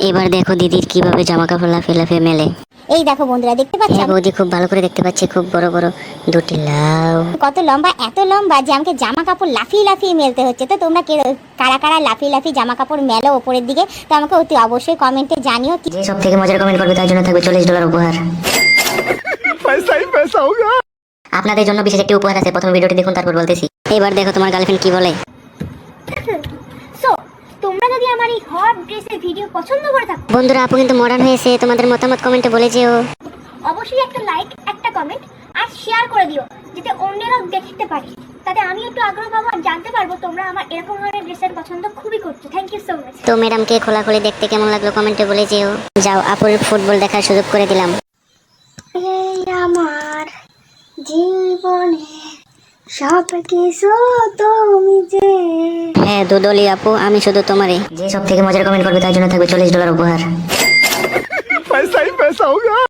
এবার দেখো দিদির কিভাবে জামা কাপড় লাফিয়ে লাফিয়ে মেলে। এই দেখো বন্ধুরা, দেখতে পাচ্ছ হ্যাঁ বৌদি, খুব ভালো করে দেখতে পাচ্ছি, খুব বড় বড় দুটি লাউ। কত লম্বা, এত লম্বা যে আমাকে জামা কাপড় লাফিয়ে লাফিয়ে মেলতে হচ্ছে। তো তোমরা কারা কারা লাফিয়ে লাফিয়ে জামা কাপড় মেলো ওপরের দিকে, তো আমাকে অতি অবশ্যই কমেন্টে জানিও। যে সব থেকে মজার কমেন্ট করবে তার জন্য থাকবে $40 উপহার। पैसा ही पैसा होगा। আপনাদের জন্য বিশেষ একটি উপহার আছে, প্রথমে ভিডিওটি দেখুন তারপর বলতেছি। এবার দেখো তোমার গার্লফ্রেন্ড কি বলে। সো তোমরা যদি আমার এই হট ড্রেসের ভিডিও পছন্দ করে থাকো, বন্ধুরা আপু কিন্তু মডার্ন হয়েছে, তোমাদের মতামত কমেন্টে বলে যেও। অবশ্যই একটা লাইক, একটা কমেন্ট আর শেয়ার করে দিও, যাতে অন্যরাও দেখতে পারে। তাতে আমি একটু আগ্রহ পাবো আর জানতে পারবো তোমরা আমার এরকম ধরনের ড্রেসের পছন্দ খুবই করছো। Thank you so much. তো ম্যাডামকে খোলাখুলি দেখতে কেমন লাগলো কমেন্টে বলে যেও। যাও, আপুর ফুটবল দেখার সুযোগ করে দিলাম। এই আমার জীবনে সব কিছু তুমি যে। হ্যাঁ দুদলি আপু, আমি শুধু তোমারই। যে সব থেকে মজার কমেন্ট করবে তার জন্য থাকবে $40 উপহার। पैसा ही पैसा होगा।